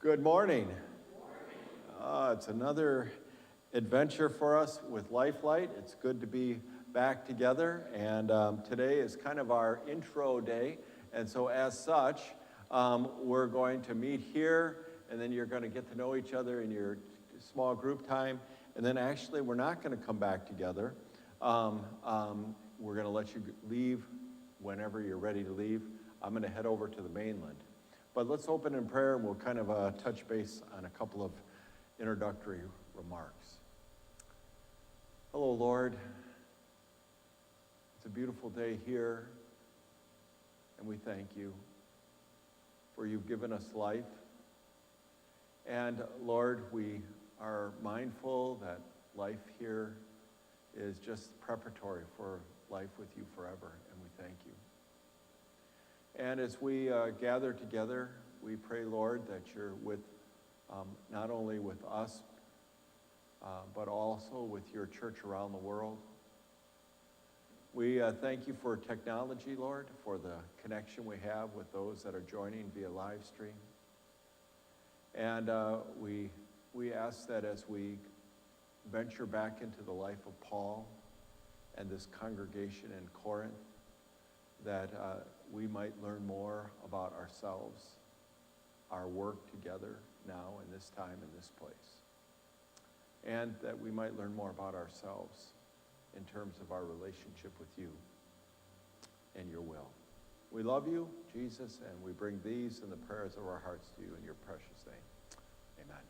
Good morning. It's another adventure for us with Lifelight. It's good to be back together, and today is kind of our intro day, and so as such, we're going to meet here, and then you're going to get to know each other in your small group time, and then actually we're not going to come back together. We're going to let you leave whenever you're ready to leave. I'm going to head over to the mainland. But let's open in prayer, and we'll kind of touch base on a couple of introductory remarks. Hello, Lord. It's a beautiful day here, and we thank you for you've given us life. And Lord, we are mindful that life here is just preparatory for life with you forever, and we thank you. And as we gather together, we pray, Lord, that you're with, not only with us, but also with your church around the world. We thank you for technology, Lord, for the connection we have with those that are joining via live stream. And we ask that as we venture back into the life of Paul and this congregation in Corinth, that we might learn more about ourselves, our work together now in this time in this place, and that we might learn more about ourselves in terms of our relationship with you and your will. We love you, Jesus, and we bring these and the prayers of our hearts to you in your precious name. Amen.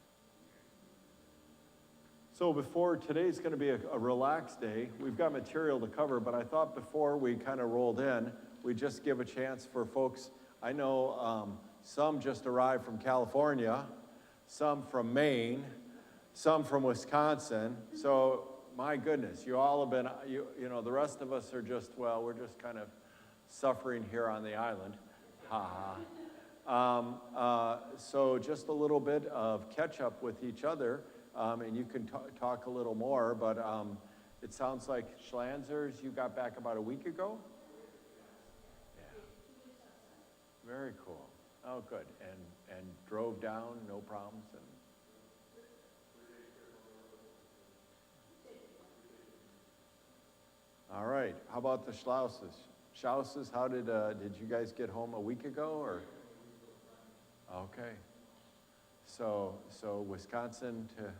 So before today's going to be a relaxed day, we've got material to cover, but I thought before we kind of rolled in, we'd just give a chance for folks. I know some just arrived from California, some from Maine, some from Wisconsin. So my goodness, you all have been, you know, the rest of us are just, well, we're just kind of suffering here on the island. Ha ha. So just a little bit of catch up with each other. And you can talk a little more, but it sounds like Schlanzers, you got back about a week ago? Yeah. Very cool. Oh, good. And drove down, no problems? And all right. How about the Schlauses? Schlauses, how did you guys get home a week ago, or? Okay. So Wisconsin to...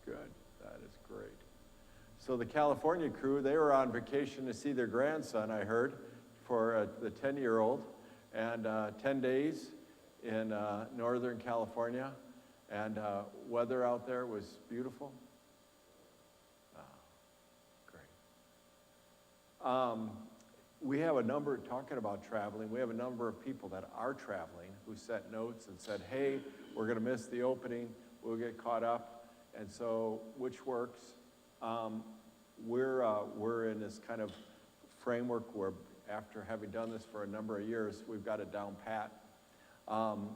Good, that is great. So the California crew, they were on vacation to see their grandson, I heard, for the 10-year-old, and 10 days in Northern California, and weather out there was beautiful. Great. We have a number, talking about traveling, we have a number of people that are traveling who sent notes and said, hey, we're going to miss the opening, we'll get caught up. And so, which works. We're in this kind of framework where after having done this for a number of years, we've got it down pat. And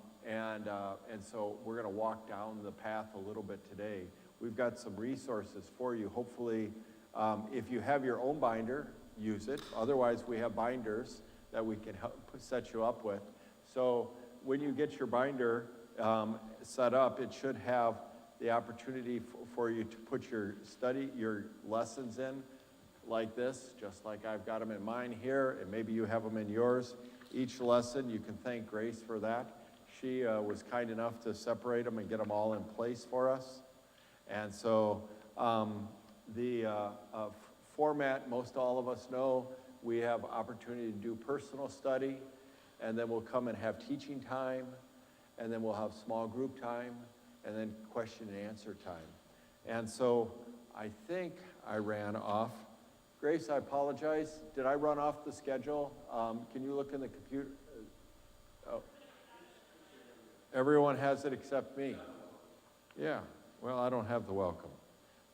so we're going to walk down the path a little bit today. We've got some resources for you. Hopefully, if you have your own binder, use it. Otherwise, we have binders that we can help set you up with. So when you get your binder set up, it should have the opportunity for you to put your lessons in like this, just like I've got them in mine here, and maybe you have them in yours. Each lesson, you can thank Grace for that. She was kind enough to separate them and get them all in place for us. And so the format, most all of us know, we have opportunity to do personal study, and then we'll come and have teaching time, and then we'll have small group time, and then question and answer time. And so I think I ran off. Grace, I apologize. Did I run off the schedule? Can you look in the computer? Oh. Everyone has it except me. Yeah, well, I don't have the welcome.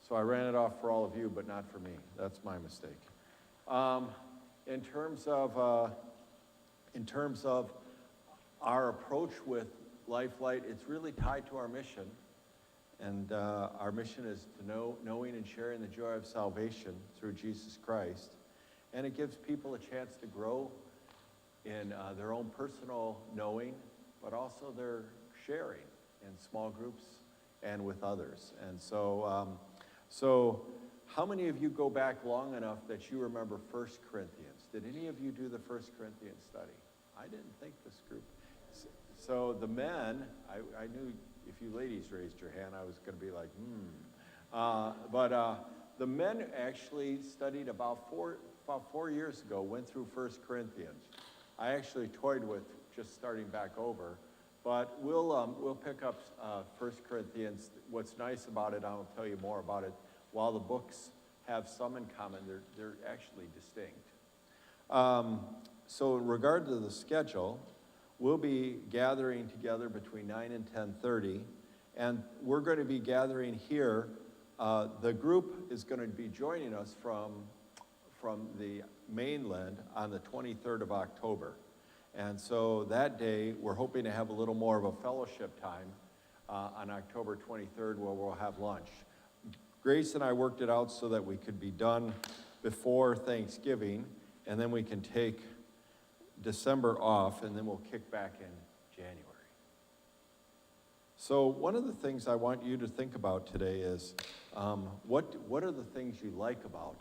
So I ran it off for all of you, but not for me. That's my mistake. In terms of our approach with Lifelight, it's really tied to our mission. And our mission is to knowing and sharing the joy of salvation through Jesus Christ. And it gives people a chance to grow in their own personal knowing, but also their sharing in small groups and with others. And so how many of you go back long enough that you remember 1 Corinthians? Did any of you do the 1 Corinthians study? I didn't think this group. So the men, I knew if you ladies raised your hand, I was going to be like, But the men actually studied about four years ago, went through 1 Corinthians. I actually toyed with just starting back over, but we'll pick up 1 Corinthians. What's nice about it, I'll tell you more about it. While the books have some in common, they're actually distinct. So in regard to the schedule, we'll be gathering together between 9 and 10:30, and we're going to be gathering here. The group is going to be joining us from the mainland on the 23rd of October. And so that day, we're hoping to have a little more of a fellowship time on October 23rd where we'll have lunch. Grace and I worked it out so that we could be done before Thanksgiving, and then we can take December off, and then we'll kick back in January. So one of the things I want you to think about today is what are the things you like about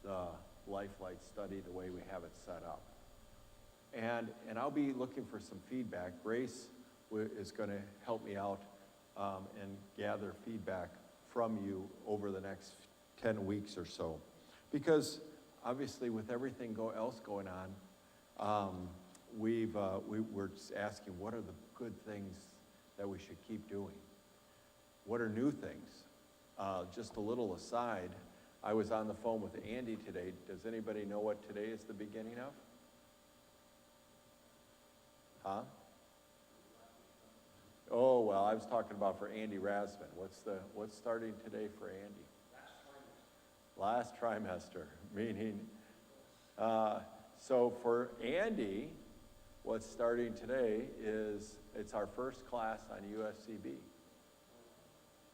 the Lifelight study, the way we have it set up? And I'll be looking for some feedback. Grace is going to help me out and gather feedback from you over the next 10 weeks or so. Because obviously with everything else going on, we're just asking what are the good things that we should keep doing? What are new things? Just a little aside, I was on the phone with Andy today. Does anybody know what today is the beginning of? Huh? Oh, well, I was talking about for Andy Rasman. What's starting today for Andy? Last trimester, meaning, so for Andy, what's starting today is it's our first class on USCB.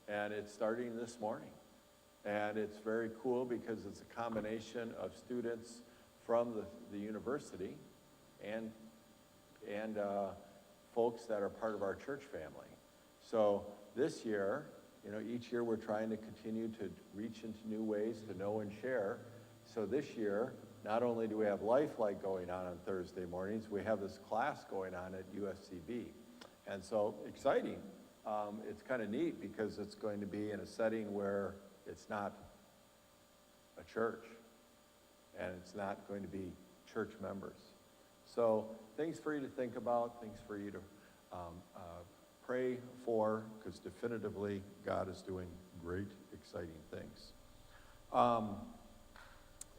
And it's starting this morning. And it's very cool because it's a combination of students from the university and folks that are part of our church family. So this year, each year we're trying to continue to reach into new ways to know and share. So this year, not only do we have Lifelight going on Thursday mornings, we have this class going on at USCB. And so exciting. It's kind of neat because it's going to be in a setting where it's not a church and it's not going to be church members. So things for you to think about, things for you to pray for, because definitively God is doing great, exciting things.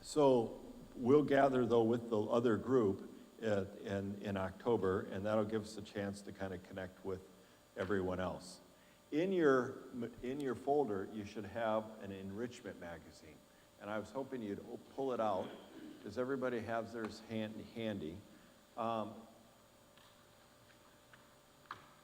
So we'll gather, though, with the other group in October, and that'll give us a chance to kind of connect with everyone else. In your folder, you should have an enrichment magazine, and I was hoping you'd pull it out. Does everybody have theirs handy?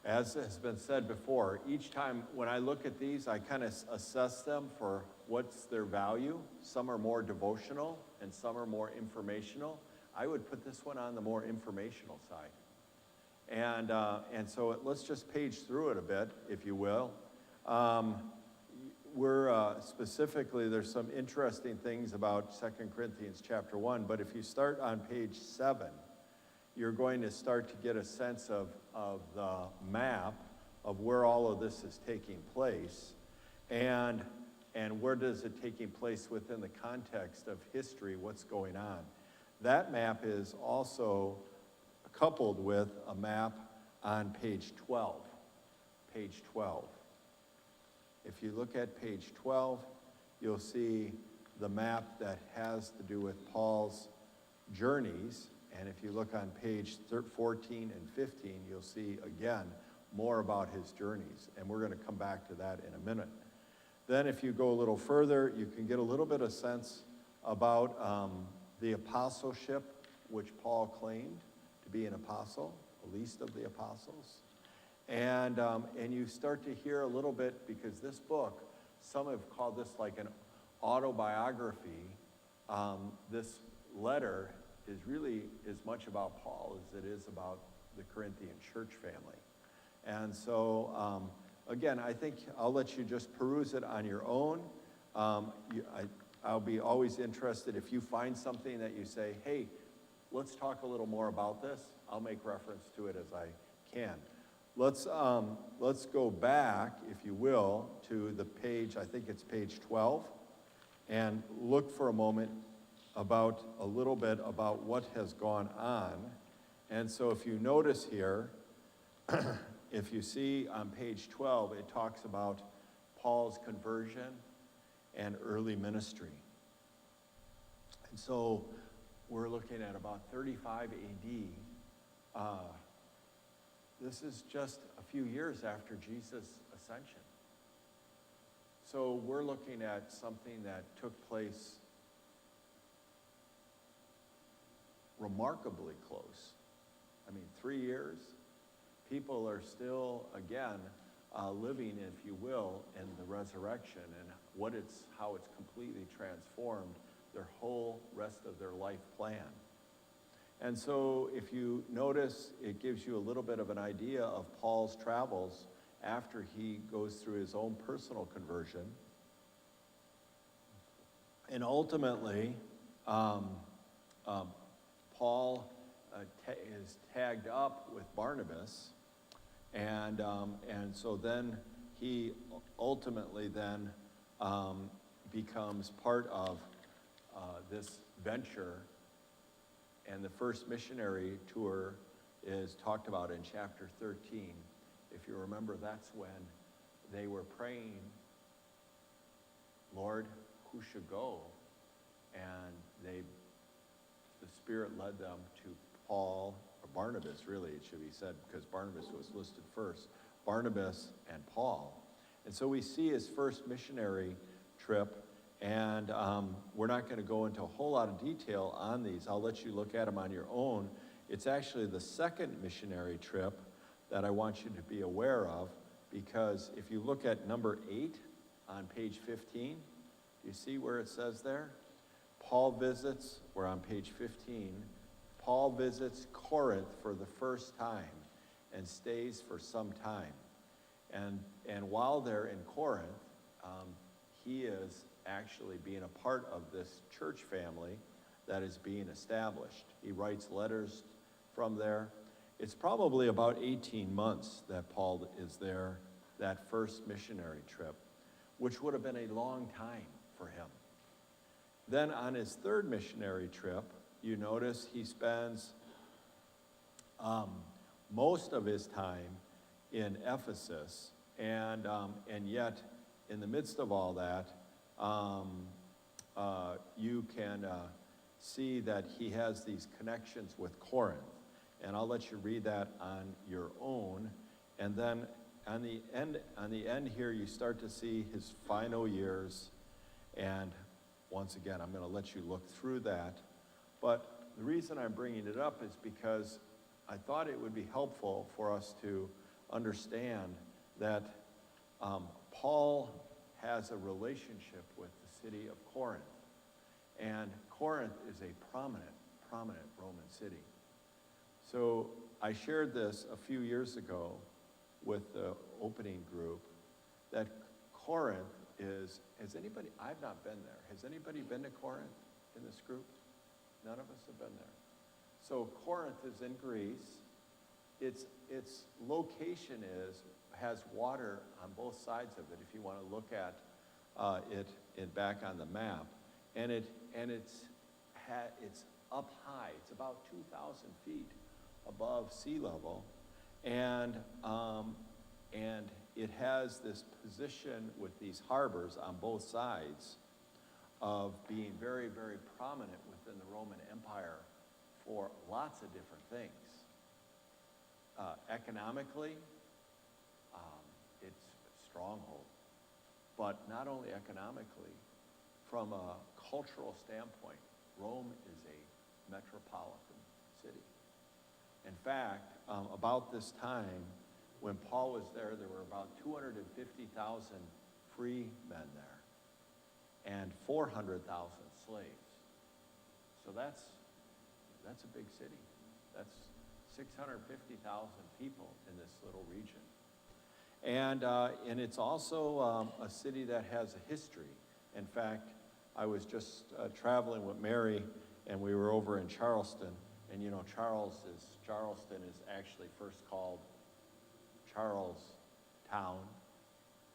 As has been said before, each time when I look at these, I kind of assess them for what's their value. Some are more devotional and some are more informational. I would put this one on the more informational side. And so let's just page through it a bit, if you will. We're specifically, there's some interesting things about 2 Corinthians chapter 1, but if you start on page 7, you're going to start to get a sense of the map of where all of this is taking place and where does it taking place within the context of history, what's going on. That map is also coupled with a map on page 12. Page 12. If you look at page 12, you'll see the map that has to do with Paul's journeys. And if you look on page 14 and 15, you'll see, again, more about his journeys. And we're going to come back to that in a minute. Then if you go a little further, you can get a little bit of sense about the apostleship, which Paul claimed to be an apostle, the least of the apostles. And you start to hear a little bit, because this book, some have called this like an autobiography. This letter is really as much about Paul as it is about the Corinthian church family. And so, again, I think I'll let you just peruse it on your own. I'll be always interested if you find something that you say, hey, let's talk a little more about this. I'll make reference to it as I can. Let's go back, if you will, to the page, I think it's page 12, and look for a moment about a little bit about what has gone on. And so if you notice here, if you see on page 12, it talks about Paul's conversion and early ministry. And so we're looking at about 35 AD. This is just a few years after Jesus' ascension. So we're looking at something that took place remarkably close. I mean, 3 years. People are still, again, living, if you will, in the resurrection and how it's completely transformed their whole rest of their life plan. And so if you notice, it gives you a little bit of an idea of Paul's travels after he goes through his own personal conversion. And ultimately, Paul is tagged up with Barnabas, and so then he ultimately then becomes part of this venture, and the first missionary tour is talked about in chapter 13. If you remember, that's when they were praying, Lord, who should go? And the Spirit led them to Paul, or Barnabas, really, it should be said, because Barnabas was listed first. Barnabas and Paul. And so we see his first missionary trip, and we're not going to go into a whole lot of detail on these. I'll let you look at them on your own. It's actually the second missionary trip that I want you to be aware of, because if you look at number 8 on page 15, do you see where it says there? Paul visits, we're on page 15, Paul visits Corinth for the first time and stays for some time. And while they're in Corinth, he is actually being a part of this church family that is being established. He writes letters from there. It's probably about 18 months that Paul is there, that first missionary trip, which would have been a long time for him. Then on his third missionary trip, you notice he spends most of his time in Ephesus, and yet in the midst of all that, you can see that he has these connections with Corinth. And I'll let you read that on your own. And then on the end here, you start to see his final years. And once again, I'm going to let you look through that. But the reason I'm bringing it up is because I thought it would be helpful for us to understand that Paul has a relationship with the city of Corinth. And Corinth is a prominent Roman city. So I shared this a few years ago with the opening group, that Corinth has anybody, I've not been there. Has anybody been to Corinth in this group? None of us have been there. So Corinth is in Greece. Its location has water on both sides of it, if you want to look at it back on the map. And it's up high. It's about 2,000 feet above sea level, and it has this position with these harbors on both sides of being very, very prominent within the Roman Empire for lots of different things. Economically, it's a stronghold, but not only economically, from a cultural standpoint, Rome is a metropolitan city. In fact, about this time, when Paul was there were about 250,000 free men there and 400,000 slaves. So that's that's a big city. That's 650,000 people in this little region. And it's also a city that has a history. In fact, I was just traveling with Mary, and we were over in Charleston. And you know, Charleston is actually first called Charlestown.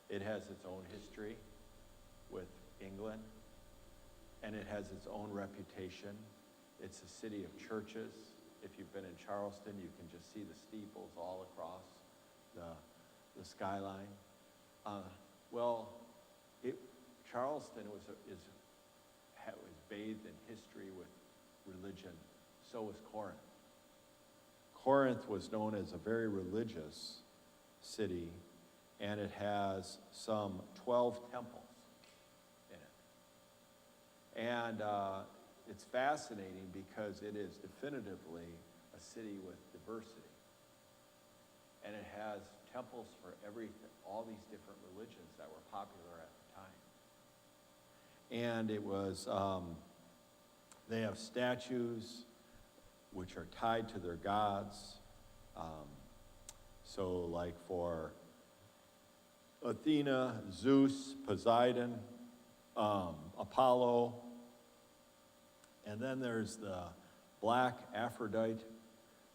It has its own history with England, and it has its own reputation. It's a city of churches. If you've been in Charleston, you can just see the steeples all across the skyline. Charleston was bathed in history with religion. So was Corinth. Corinth was known as a very religious city, and it has some 12 temples in it. And it's fascinating because it is definitively a city with diversity. And it has temples for everything, all these different religions that were popular at the time. And it was, they have statues which are tied to their gods. So like for Athena, Zeus, Poseidon, Apollo, and then there's the black Aphrodite.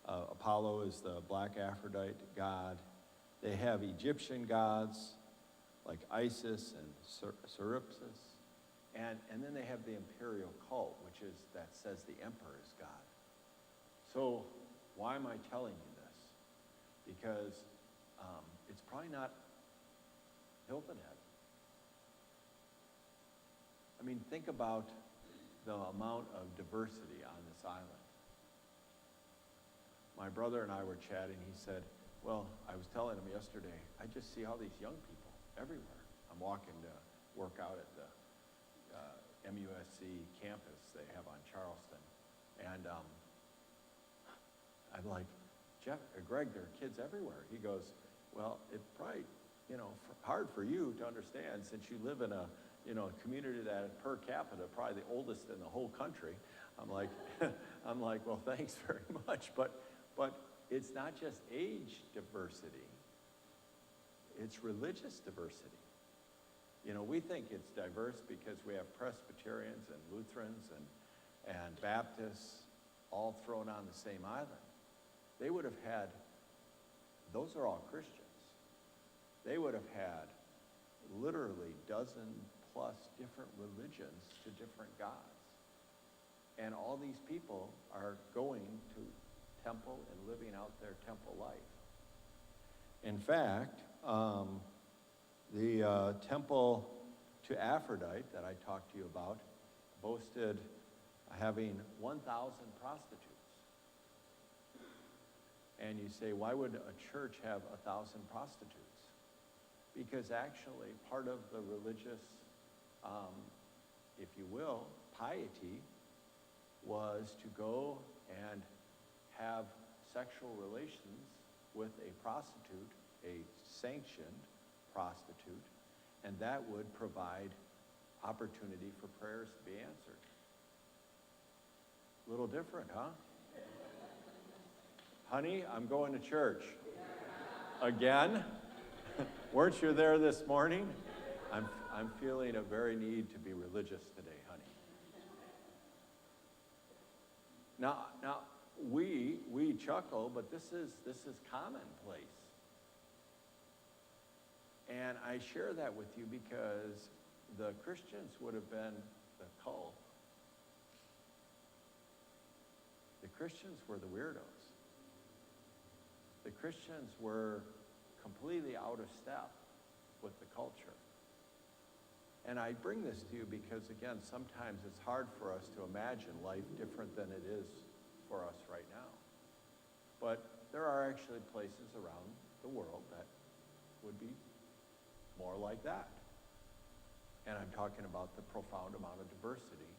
Apollo is the black Aphrodite god. They have Egyptian gods like Isis and Serapis. And then they have the imperial cult, which is that says the emperor is God. So why am I telling you this? Because it's probably not Hilton Head. I mean, think about the amount of diversity on this island. My brother and I were chatting. He said, well, I was telling him yesterday, I just see all these young people everywhere. I'm walking to work out at the MUSC campus they have on Charleston. And I'm like, Greg, there are kids everywhere. He goes, well, it's probably, hard for you to understand since you live in a community that per capita, probably the oldest in the whole country. I'm like, well, thanks very much. But it's not just age diversity, it's religious diversity. We think it's diverse because we have Presbyterians and Lutherans and Baptists all thrown on the same island. They would have had, those are all Christians. They would have had literally dozen plus different religions to different gods. And all these people are going to temple and living out their temple life. In fact, the temple to Aphrodite that I talked to you about boasted having 1,000 prostitutes. And you say, why would a church have 1,000 prostitutes? Because actually part of the religious, if you will, piety was to go and have sexual relations with a prostitute, a sanctioned prostitute, and that would provide opportunity for prayers to be answered. A little different, huh? Honey, I'm going to church. Again? Weren't you there this morning? I'm feeling a very need to be religious today, honey. Now we chuckle, but this is commonplace. And I share that with you because the Christians would have been the cult. The Christians were the weirdos. The Christians were completely out of step with the culture. And I bring this to you because, again, sometimes it's hard for us to imagine life different than it is for us right now. But there are actually places around the world that would be more like that. And I'm talking about the profound amount of diversity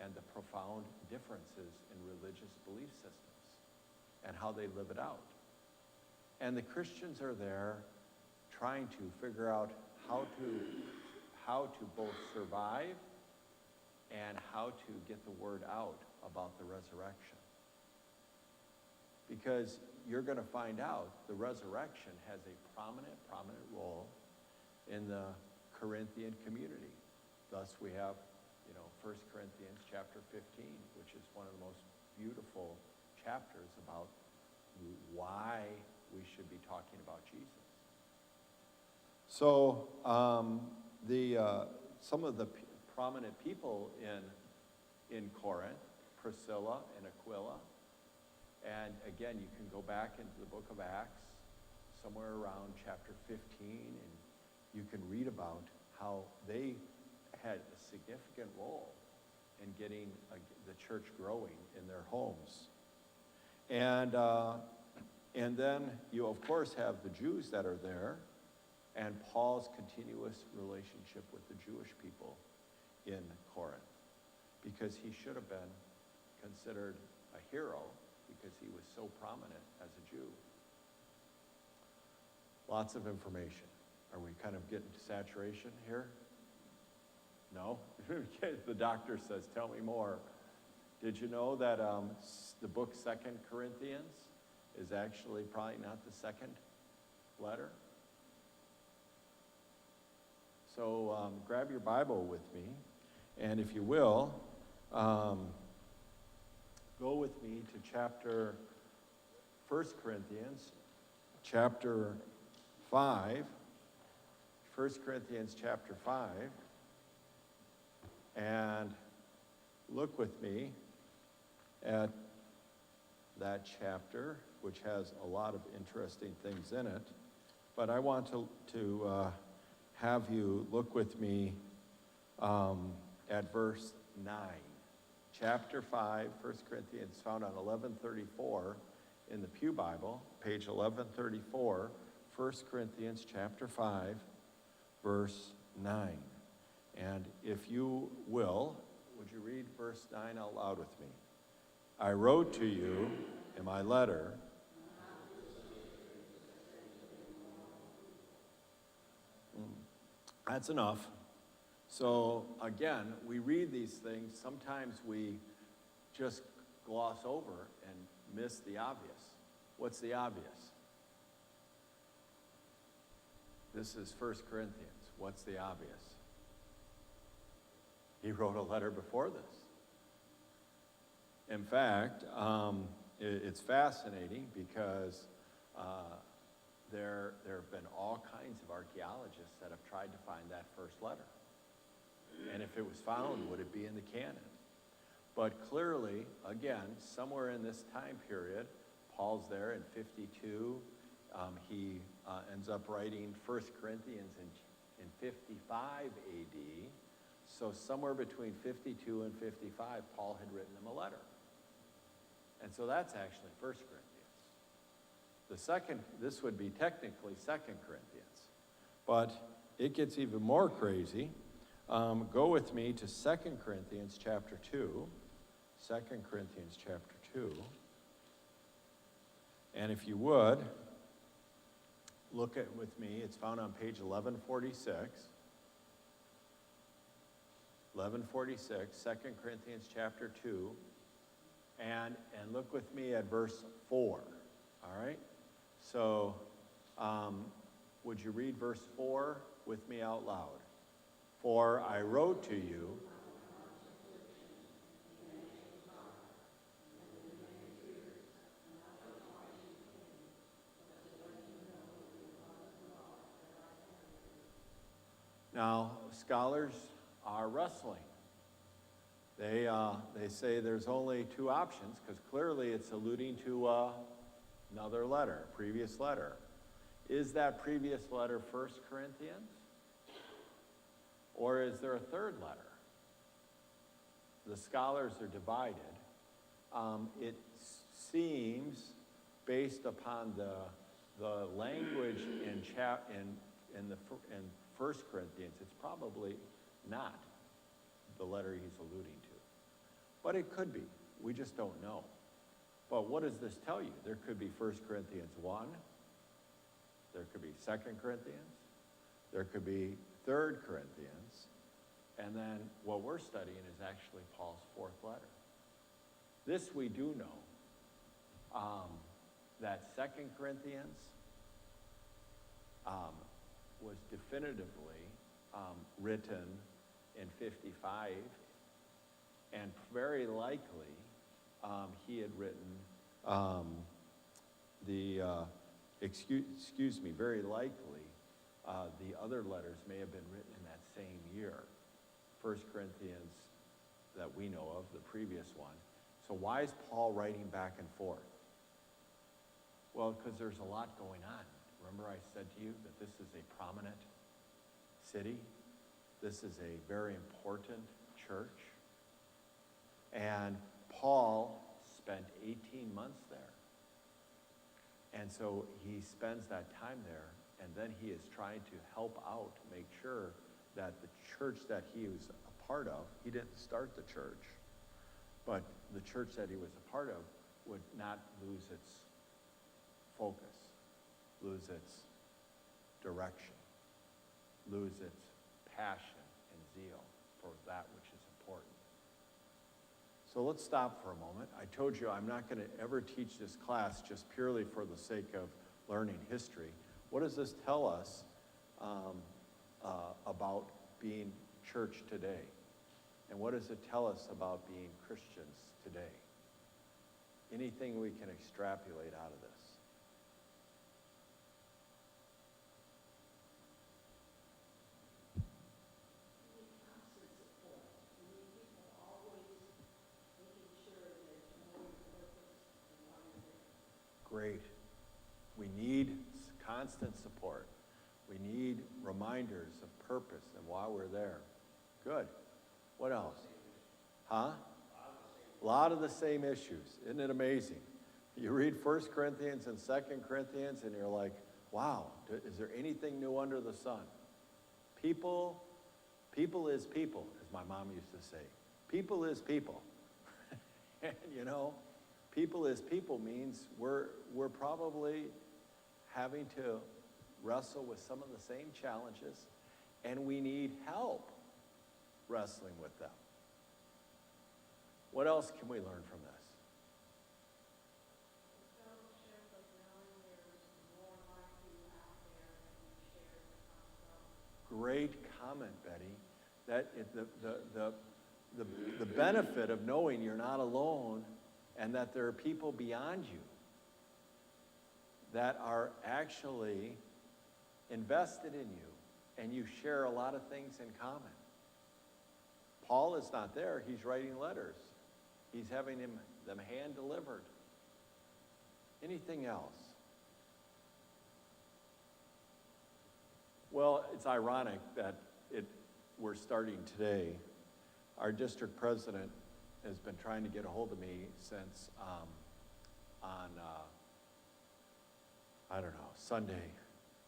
and the profound differences in religious belief systems and how they live it out. And the Christians are there trying to figure out how to both survive and how to get the word out about the resurrection. because you're going to find out the resurrection has a prominent role in the Corinthian community. Thus we have, 1 Corinthians chapter 15, which is one of the most beautiful chapters about why we should be talking about Jesus. So some of the prominent people in Corinth, Priscilla and Aquila, and again, you can go back into the book of Acts, somewhere around chapter 15, and you can read about how they had a significant role in getting the church growing in their homes. And then you, of course, have the Jews that are there, and Paul's continuous relationship with the Jewish people in Corinth, because he should have been considered a hero because he was so prominent as a Jew. Lots of information. Are we kind of getting to saturation here? No? The doctor says, tell me more. Did you know that the book 2 Corinthians is actually probably not the second letter? So grab your Bible with me, and if you will, go with me to 1 Corinthians chapter 5. 1 Corinthians chapter 5. And look with me at that chapter, which has a lot of interesting things in it. But I want to have you look with me at verse 9. Chapter 5, 1 Corinthians, found on 1134 in the Pew Bible, page 1134, 1 Corinthians chapter 5, verse 9. And if you will, would you read verse 9 out loud with me? I wrote to you in my letter. That's enough. So again, we read these things. Sometimes we just gloss over and miss the obvious. What's the obvious? This is 1 Corinthians. What's the obvious? He wrote a letter before this. In fact, it's fascinating because there have been all kinds of archaeologists that have tried to find that first letter. And if it was found, would it be in the canon? But clearly, again, somewhere in this time period, Paul's there in 52. He ends up writing 1 Corinthians in 55 AD. So somewhere between 52 and 55, Paul had written them a letter. And so that's actually 1 Corinthians. This would be technically 2 Corinthians. But it gets even more crazy. Go with me to 2 Corinthians chapter 2. 2 Corinthians chapter 2. And if you would, look at with me. It's found on page 1146. 1146, 2 Corinthians chapter 2. And look with me at verse 4. All right? So, would you read verse 4 with me out loud? For I wrote to you. Now, scholars are wrestling. They say there's only two options, because clearly it's alluding to another letter, previous letter. Is that previous letter 1 Corinthians? Or is there a third letter? The scholars are divided. It seems, based upon the language in 1 Corinthians, it's probably not the letter he's alluding to. But it could be. We just don't know. But what does this tell you? There could be 1 Corinthians 1. There could be 2 Corinthians. There could be 3 Corinthians. And then what we're studying is actually Paul's fourth letter. This we do know. that 2 Corinthians was definitively written in 55, and very likely he had written very likely the other letters may have been written in that same year. 1 Corinthians that we know of, the previous one. So why is Paul writing back and forth? Well, because there's a lot going on. Remember I said to you that this is a prominent city. This is a very important church. And Paul spent 18 months there. And so he spends that time there, and then he is trying to help out, make sure that the church that he was a part of, he didn't start the church, but the church that he was a part of would not lose its focus, lose its direction, lose its passion and zeal for that which is important. So let's stop for a moment. I told you I'm not going to ever teach this class just purely for the sake of learning history. What does this tell us about being church today? And what does it tell us about being Christians today? Anything we can extrapolate out of this? Great. We need constant support. We need reminders of purpose and why we're there. Good. What else? Huh? A lot of the same issues. Isn't it amazing? You read 1 Corinthians and 2 Corinthians and you're like, wow, is there anything new under the sun? People is people, as my mom used to say. People is people. And you know, people is people means we're probably having to wrestle with some of the same challenges, and we need help wrestling with them. What else can we learn from this? Great comment, Betty. That the benefit of knowing you're not alone and that there are people beyond you that are actually invested in you and you share a lot of things in common. Paul is not there. He's writing letters. He's having them hand delivered. Anything else? Well, it's ironic that we're starting today. Our district president has been trying to get a hold of me since I don't know, Sunday.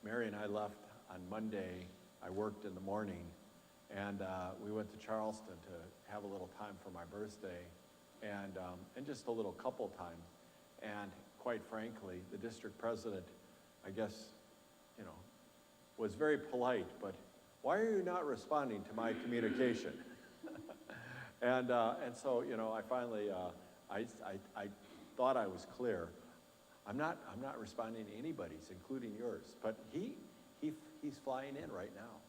Mary and I left on Monday. I worked in the morning, and we went to Charleston to have a little time for my birthday, and just a little couple time. And quite frankly, the district president, I guess, you know, was very polite, but why are you not responding to my communication? And so, you know, I finally, I thought I was clear. I'm not responding to anybody's, including yours. But he's flying in right now,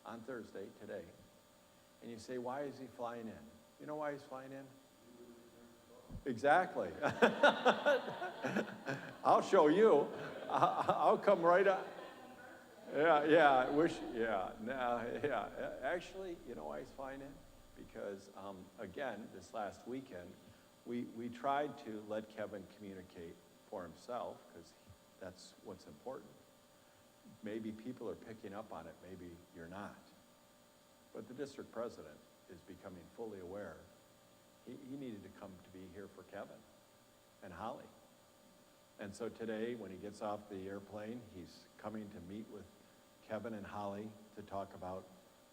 on Thursday, today. And you say, why is he flying in? You know why he's flying in? Exactly. I'll show you. I'll come right up. Yeah. Actually, you know why he's flying in? Because, again, this last weekend, we tried to let Kevin communicate for himself, because that's what's important. Maybe people are picking up on it, maybe you're not. But the district president is becoming fully aware. He needed to come to be here for Kevin and Holly. And so today, when he gets off the airplane, he's coming to meet with Kevin and Holly to talk about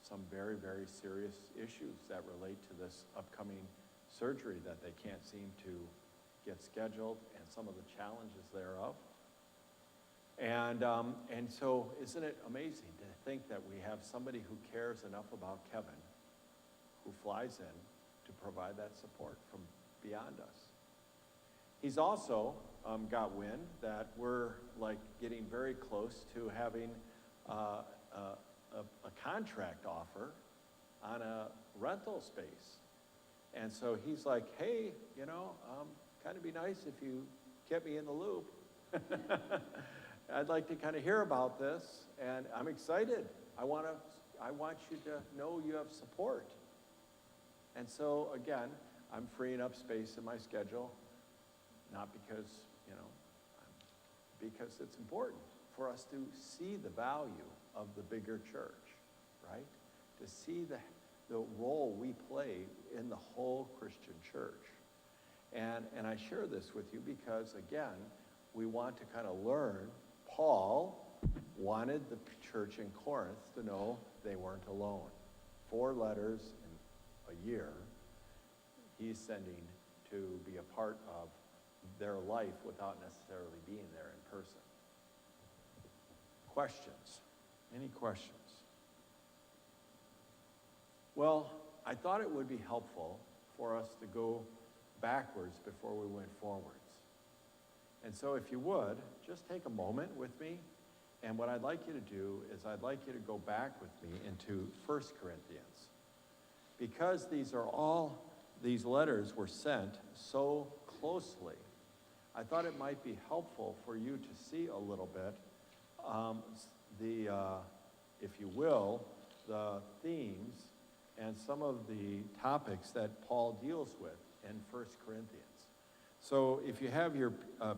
some very, very serious issues that relate to this upcoming surgery that they can't seem to get scheduled, and some of the challenges thereof. And so isn't it amazing to think that we have somebody who cares enough about Kevin, who flies in to provide that support from beyond us. He's also got wind that we're like getting very close to having a contract offer on a rental space. And so he's like, hey, kind of be nice if you kept me in the loop. I'd like to kind of hear about this, and I'm excited. I want you to know you have support. And so again, I'm freeing up space in my schedule, not because, because it's important for us to see the value of the bigger church, right? To see the role we play in the whole Christian church. And I share this with you because, again, we want to kind of learn. Paul wanted the church in Corinth to know they weren't alone. 4 letters in a year he's sending to be a part of their life without necessarily being there in person. Questions? Any questions? Well, I thought it would be helpful for us to go backwards before we went forwards. And so if you would, just take a moment with me. And what I'd like you to do is I'd like you to go back with me into 1 Corinthians. Because these letters were sent so closely, I thought it might be helpful for you to see a little bit if you will, the themes and some of the topics that Paul deals with in 1 Corinthians. So if you have your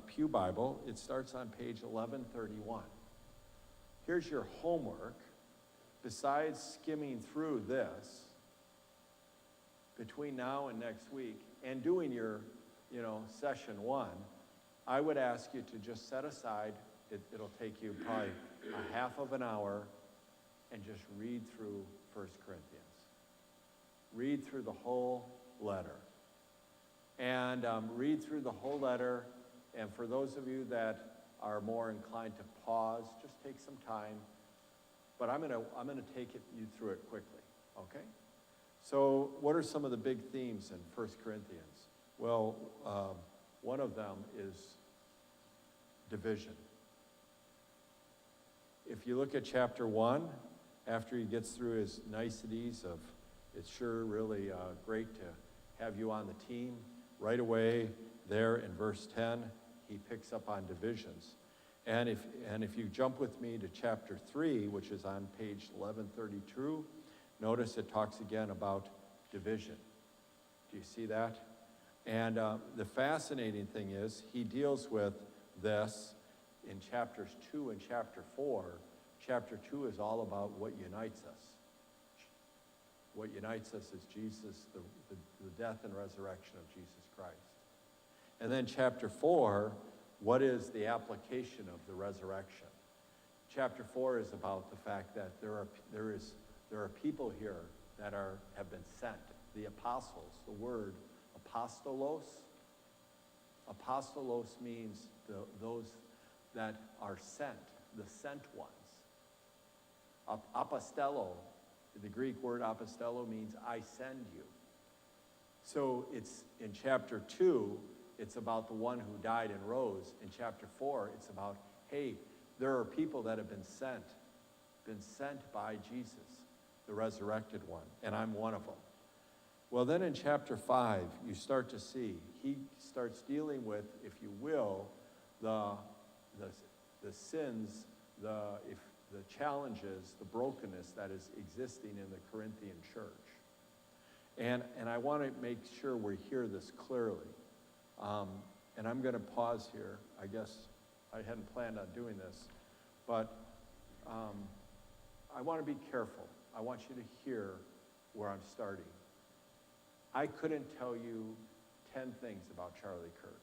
Pew Bible, it starts on page 1131. Here's your homework. Besides skimming through this, between now and next week, and doing your, session 1, I would ask you to just set aside, it'll take you probably a half of an hour, and just read through 1 Corinthians. Read through the whole letter. And read through the whole letter, and for those of you that are more inclined to pause, just take some time. But I'm gonna take you through it quickly, okay? So what are some of the big themes in 1 Corinthians? Well, one of them is division. If you look at chapter 1, after he gets through his niceties of, it's sure really great to have you on the team, right away there in verse 10, he picks up on divisions. And if you jump with me to chapter 3, which is on page 1132, notice it talks again about division. Do you see that? And the fascinating thing is he deals with this in chapters 2 and chapter 4. Chapter 2 is all about what unites us. What unites us is Jesus, the death and resurrection of Jesus Christ. And then chapter 4, what is the application of the resurrection? Chapter 4 is about the fact that there are people here that have been sent. The apostles, the word apostolos. Apostolos means those that are sent, the sent ones. Apostello, the Greek word apostello means I send you. So it's in chapter 2, it's about the one who died and rose. In chapter 4, it's about, hey, there are people that have been sent by Jesus, the resurrected one, and I'm one of them. Well, then in chapter 5, you start to see, he starts dealing with, if you will, the sins, the challenges, the brokenness that is existing in the Corinthian church. And I want to make sure we hear this clearly. And I'm going to pause here. I guess I hadn't planned on doing this, but I want to be careful. I want you to hear where I'm starting. I couldn't tell you 10 things about Charlie Kirk.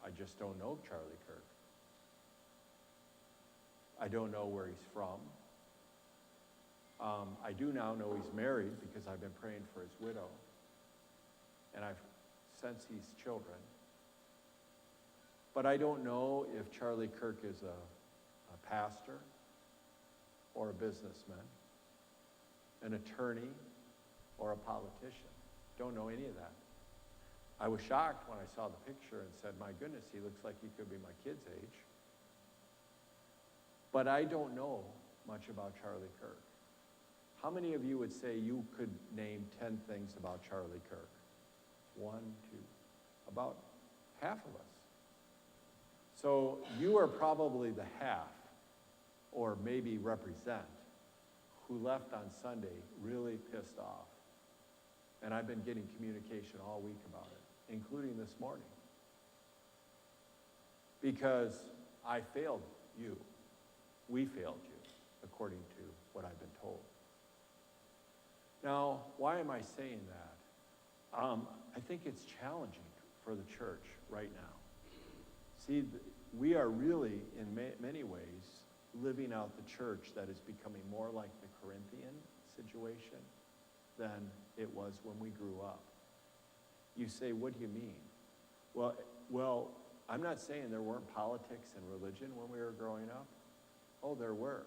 I just don't know Charlie Kirk. I don't know where he's from. I do now know he's married because I've been praying for his widow. And I've sensed he's children. But I don't know if Charlie Kirk is a pastor or a businessman, an attorney or a politician. Don't know any of that. I was shocked when I saw the picture and said, my goodness, he looks like he could be my kid's age. But I don't know much about Charlie Kirk. How many of you would say you could name 10 things about Charlie Kirk? 1, 2, about half of us. So you are probably the half, or maybe represent, who left on Sunday really pissed off. And I've been getting communication all week about it, including this morning. Because I failed you. We failed you, according to what I've been told. Now, why am I saying that? I think it's challenging for the church right now. See, we are really, in many ways, living out the church that is becoming more like the Corinthian situation than it was when we grew up. You say, what do you mean? Well, I'm not saying there weren't politics and religion when we were growing up. Oh, there were.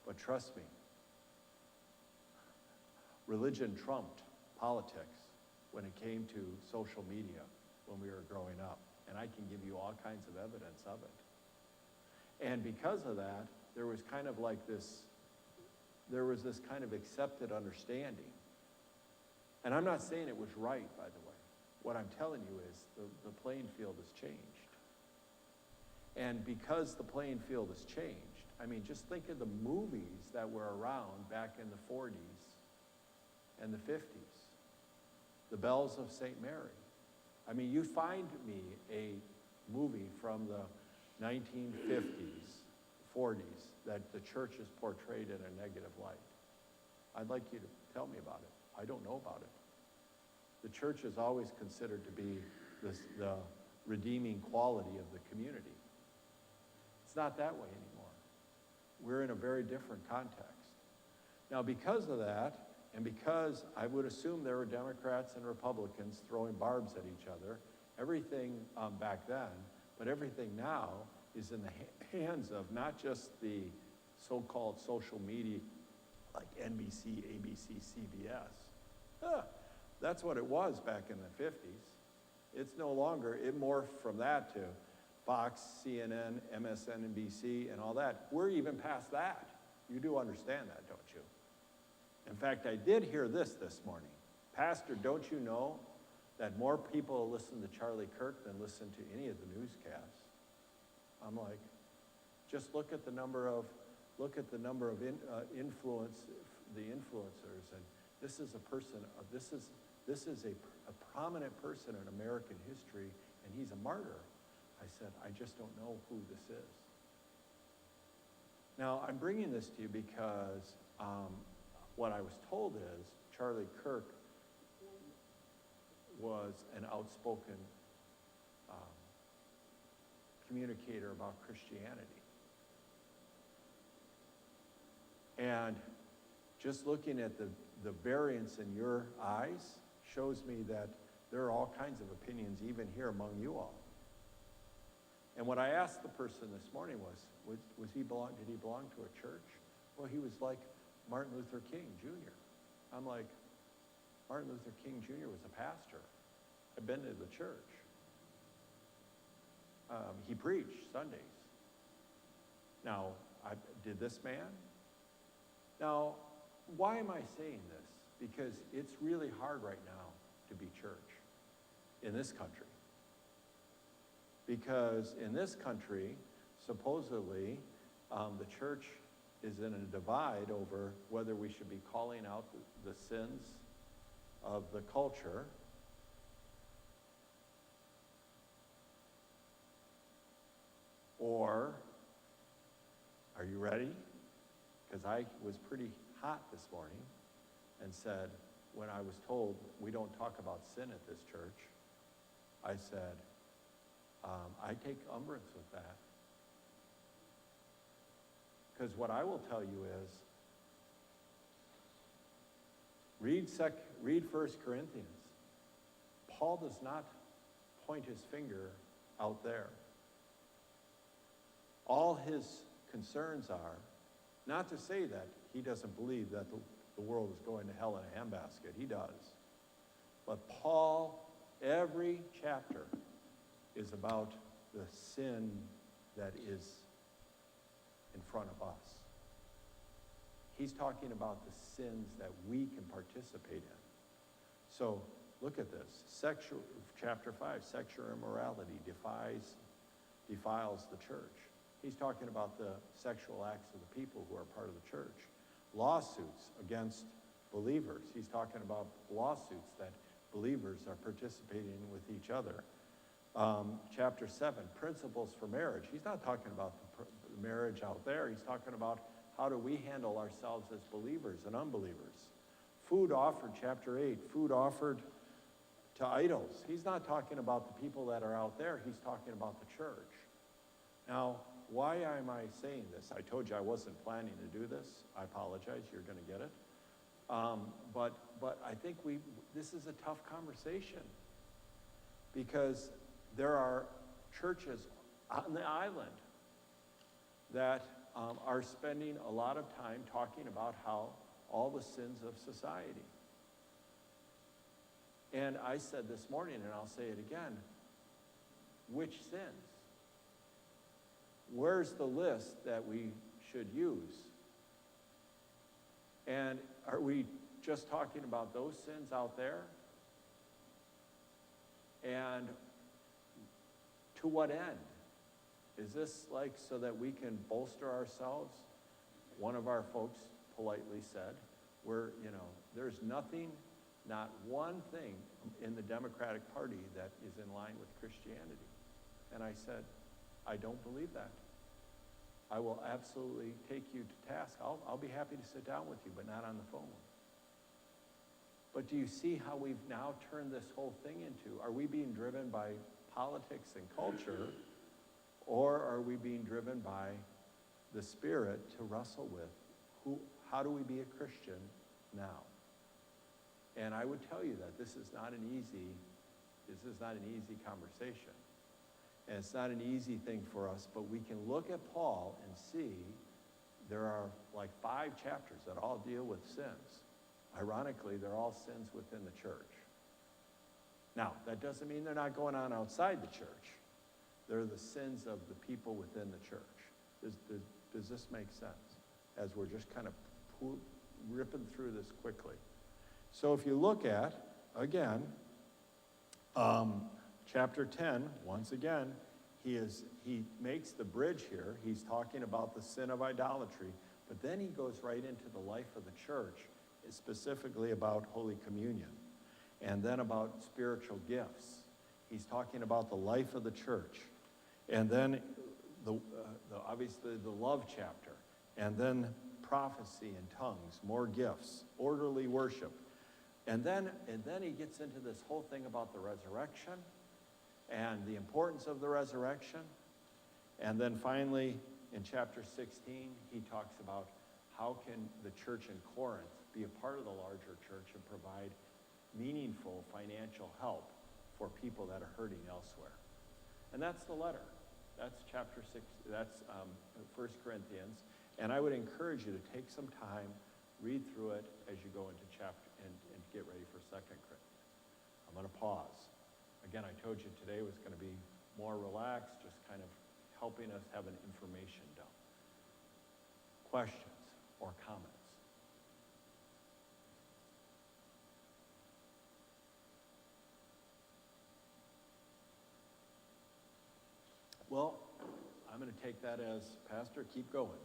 But trust me, religion trumped politics when it came to social media when we were growing up. And I can give you all kinds of evidence of it. And because of that, there was kind of like this, there was this kind of accepted understanding. And I'm not saying it was right, by the way. What I'm telling you is the playing field has changed. And because the playing field has changed, I mean, just think of the movies that were around back in the 40s and the 50s. The Bells of St. Mary. I mean, you find me a movie from the 1950s, 40s, that the church is portrayed in a negative light. I'd like you to tell me about it. I don't know about it. The church is always considered to be the redeeming quality of the community. It's not that way anymore. We're in a very different context. Now, because of that, and because I would assume there were Democrats and Republicans throwing barbs at each other, everything back then, but everything now is in the hands of not just the so-called social media like NBC, ABC, CBS. That's what it was back in the 50s. It's no longer, it morphed from that to Fox, CNN, MSNBC, and all that. We're even past that. You do understand that, don't you? In fact, I did hear this morning. Pastor, don't you know that more people listen to Charlie Kirk than listen to any of the newscasts? I'm like, just look at the number of influence, the influencers, and this is a person. This is a prominent person in American history, and he's a martyr. I said, I just don't know who this is. Now, I'm bringing this to you because what I was told is Charlie Kirk was an outspoken communicator about Christianity. And just looking at the variance in your eyes shows me that there are all kinds of opinions even here among you all. And what I asked the person this morning did he belong to a church? Well, he was like Martin Luther King Jr. I'm like, Martin Luther King Jr. was a pastor. I've been to the church. He preached Sundays. Now, did this man? Now, why am I saying this? Because it's really hard right now to be church in this country. Because in this country, supposedly, the church is in a divide over whether we should be calling out the sins of the culture or, are you ready? Because I was pretty hot this morning and said, when I was told we don't talk about sin at this church, I said, I take umbrance with that. Because what I will tell you is, read 1 Corinthians. Paul does not point his finger out there. All his concerns are, not to say that he doesn't believe that the world is going to hell in a handbasket. He does. But Paul Every chapter is about the sin that is in front of us. He's talking about the sins that we can participate in. So look at this. Chapter 5, sexual immorality defiles the church. He's talking about the sexual acts of the people who are part of the church. Lawsuits against believers. He's talking about lawsuits that believers are participating in with each other. Chapter 7, principles for marriage. He's not talking about the marriage out there. He's talking about how do we handle ourselves as believers and unbelievers. Food offered, chapter 8, food offered to idols. He's not talking about the people that are out there. He's talking about the church. Now, why am I saying this? I told you I wasn't planning to do this. I apologize. You're going to get it. But I think this is a tough conversation because there are churches on the island that are spending a lot of time talking about how all the sins of society. And I said this morning, and I'll say it again, which sins? Where's the list that we should use? And are we just talking about those sins out there? And to what end? Is this like so that we can bolster ourselves? One of our folks politely said, there's nothing, not one thing in the Democratic Party that is in line with Christianity. And I said, I don't believe that. I will absolutely take you to task. I'll be happy to sit down with you, but not on the phone. But do you see how we've now turned this whole thing into, are we being driven by politics and culture, or are we being driven by the Spirit to wrestle with how do we be a Christian now? And I would tell you that this is not an easy conversation. And it's not an easy thing for us, but we can look at Paul and see there are like 5 chapters that all deal with sins. Ironically, they're all sins within the church. Now, that doesn't mean they're not going on outside the church. They're the sins of the people within the church. Does this make sense? As we're just kind of ripping through this quickly. So if you look at, again, chapter 10, once again, he makes the bridge here. He's talking about the sin of idolatry, but then he goes right into the life of the church, specifically about Holy Communion, and then about spiritual gifts. He's talking about the life of the church, and then obviously the love chapter, and then prophecy and tongues, more gifts, orderly worship. And then he gets into this whole thing about the resurrection and the importance of the resurrection. And then finally, in chapter 16, he talks about how can the church in Corinth be a part of the larger church and provide meaningful financial help for people that are hurting elsewhere. And that's the letter. That's chapter 6. That's 1 Corinthians. And I would encourage you to take some time, read through it as you go into chapter and get ready for 2 Corinthians. I'm going to pause. Again, I told you today was going to be more relaxed, just kind of helping us have an information dump. Questions or comments? Well, I'm going to take that as, Pastor, keep going.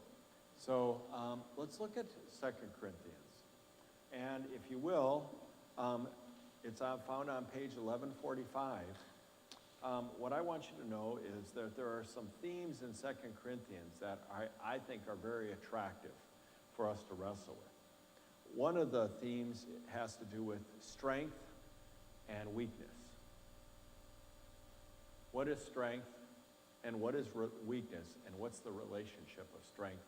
So let's look at 2 Corinthians. And if you will, it's found on page 1145. What I want you to know is that there are some themes in 2 Corinthians that I think are very attractive for us to wrestle with. One of the themes has to do with strength and weakness. What is strength and what is weakness, and what's the relationship of strength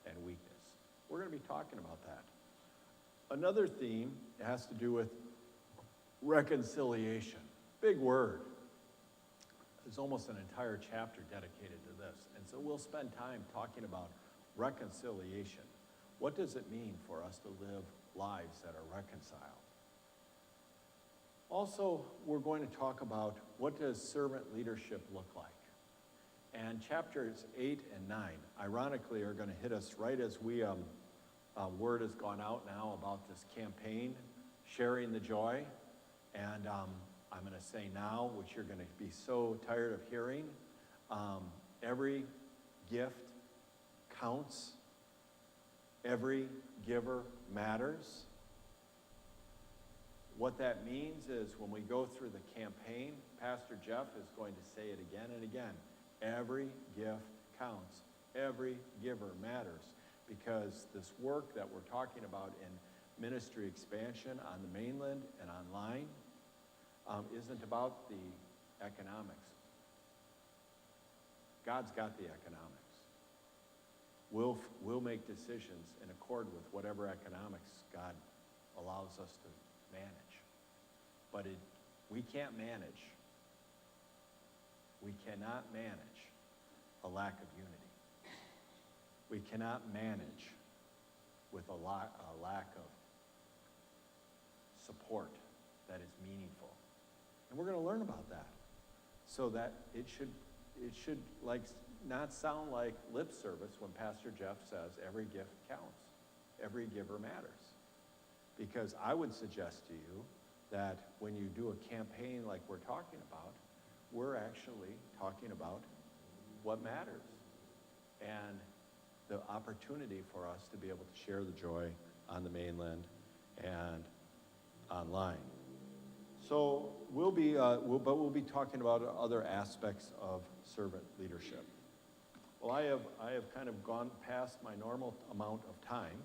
and weakness? We're going to be talking about that. Another theme has to do with reconciliation. Big word. There's almost an entire chapter dedicated to this. And so we'll spend time talking about reconciliation. What does it mean for us to live lives that are reconciled? Also, we're going to talk about what does servant leadership look like. And chapters 8 and 9, ironically, are going to hit us right as word has gone out now about this campaign, Sharing the Joy. And I'm going to say now, which you're going to be so tired of hearing, every gift counts. Every giver matters. What that means is when we go through the campaign, Pastor Jeff is going to say it again and again. Every gift counts. Every giver matters. Because this work that we're talking about in ministry expansion on the mainland and online isn't about the economics. God's got the economics. We'll make decisions in accord with whatever economics God allows us to manage. But we can't manage. We cannot manage a lack of unity. We cannot manage with a lack of support that is meaningful. And we're going to learn about that so that it should like not sound like lip service when Pastor Jeff says every gift counts. Every giver matters. Because I would suggest to you that when you do a campaign like we're talking about, we're actually talking about what matters and the opportunity for us to be able to share the joy on the mainland and online. So we'll be talking about other aspects of servant leadership. Well, I have kind of gone past my normal amount of time.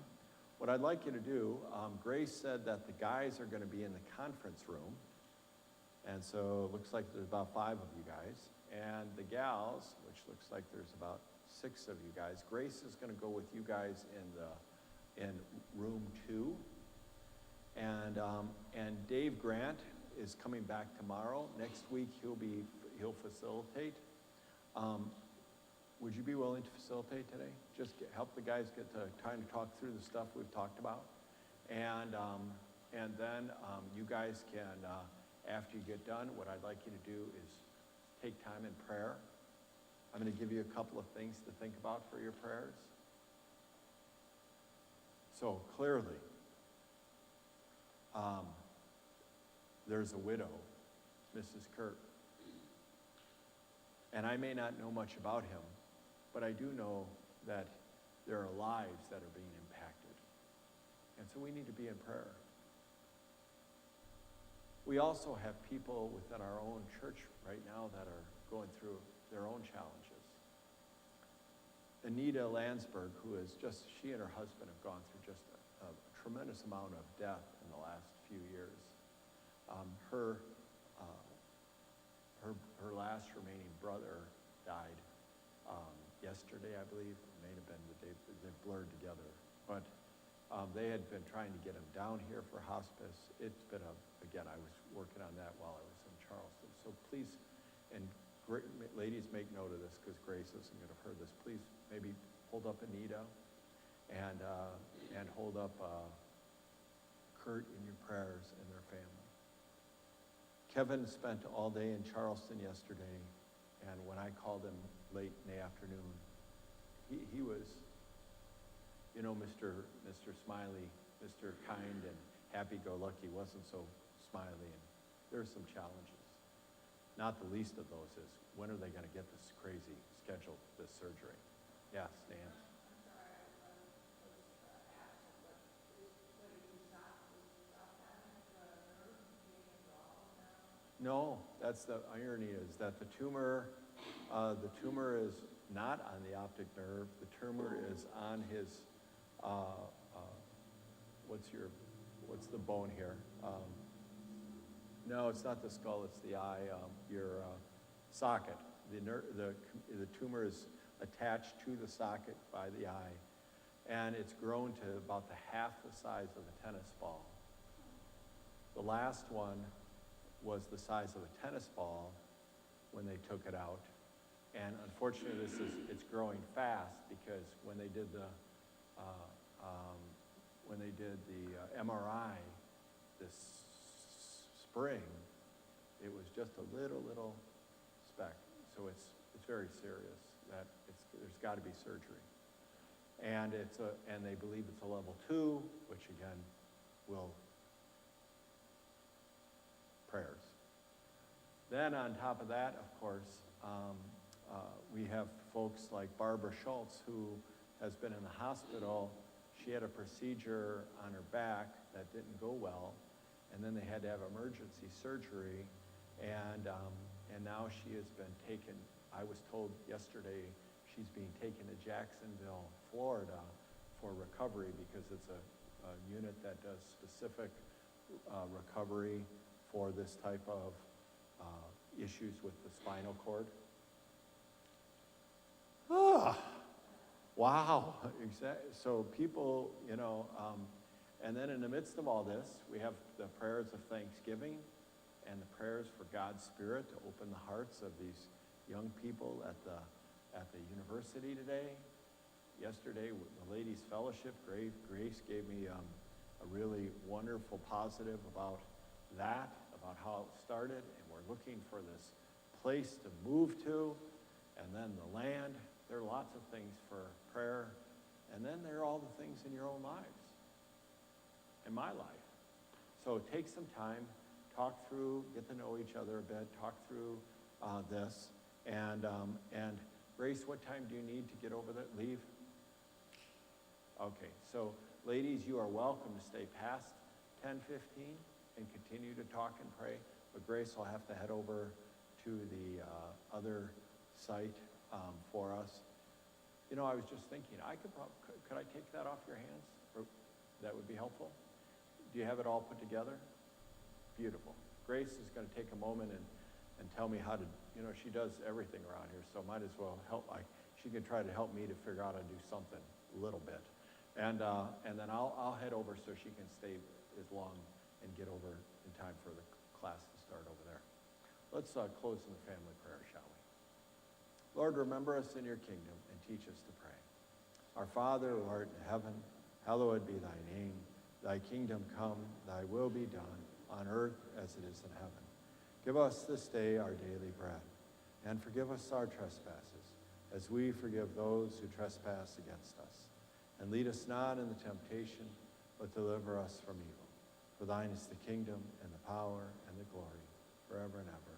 What I'd like you to do, Grace said that the guys are going to be in the conference room. And so it looks like there's about 5 of you guys. And the gals, which looks like there's about 6 of you guys, Grace is going to go with you guys in room 2. And Dave Grant is coming back tomorrow. Next week he'll facilitate. Would you be willing to facilitate today? Just help the guys get to time to talk through the stuff we've talked about. And then you guys can, after you get done, what I'd like you to do is take time in prayer. I'm going to give you a couple of things to think about for your prayers. So clearly, there's a widow, Mrs. Kurt. And I may not know much about him, but I do know that there are lives that are being impacted. And so we need to be in prayer. We also have people within our own church right now that are going through their own challenges. Anita Landsberg, she and her husband have gone through just a tremendous amount of death in the last few years. Her last remaining brother died yesterday, I believe. It may have been the day they blurred together. But they had been trying to get him down here for hospice. It's been again, I was working on that while I was in Charleston. So please, and ladies, make note of this because Grace isn't going to have heard this. Please maybe hold up Anita and hold up Kurt in your prayers and their family. Kevin spent all day in Charleston yesterday, and when I called him late in the afternoon, he was, Mr. Smiley, Mr. Kind and happy-go-lucky wasn't so smiley, and there's some challenges. Not the least of those is, when are they going to get this crazy schedule, this surgery? Yes, Nan. No, that's the irony is that the tumor is not on the optic nerve. The tumor is on his, what's the bone here? No, it's not the skull, it's the eye, your socket. The tumor is attached to the socket by the eye, and it's grown to about half the size of a tennis ball. The last one was the size of a tennis ball when they took it out. And unfortunately, it's growing fast because when they did the MRI, this spring, it was just a little speck. So it's very serious that there's got to be surgery. And they believe it's a level 2, which again will prayers. Then on top of that, of course, we have folks like Barbara Schultz, who has been in the hospital. She had a procedure on her back that didn't go well, and then they had to have emergency surgery, and now she has been taken, I was told yesterday, she's being taken to Jacksonville, Florida for recovery, because it's a unit that does specific recovery for this type of issues with the spinal cord. Wow, exactly. So people, and then in the midst of all this, we have the prayers of thanksgiving and the prayers for God's Spirit to open the hearts of these young people at the university today. Yesterday, the Ladies' Fellowship, Grace gave me a really wonderful positive about that, about how it started, and we're looking for this place to move to, and then the land. There are lots of things for prayer, and then there are all the things in your own lives, in my life. So take some time, talk through, get to know each other a bit, talk through this, and Grace, what time do you need to get over there? Leave? Okay, so ladies, you are welcome to stay past 10:15 and continue to talk and pray, but Grace will have to head over to the other site for us. I was just thinking, could I take that off your hands? Or that would be helpful. Do you have it all put together? Beautiful. Grace is going to take a moment and tell me how to, she does everything around here, so might as well help. She can try to help me to figure out how to do something a little bit. And then I'll head over so she can stay as long and get over in time for the class to start over there. Let's close in the family prayer, shall we? Lord, remember us in your kingdom and teach us to pray. Our Father, who art in heaven, hallowed be thy name. Thy kingdom come, thy will be done, on earth as it is in heaven. Give us this day our daily bread, and forgive us our trespasses, as we forgive those who trespass against us. And lead us not into temptation, but deliver us from evil. For thine is the kingdom, and the power, and the glory, forever and ever.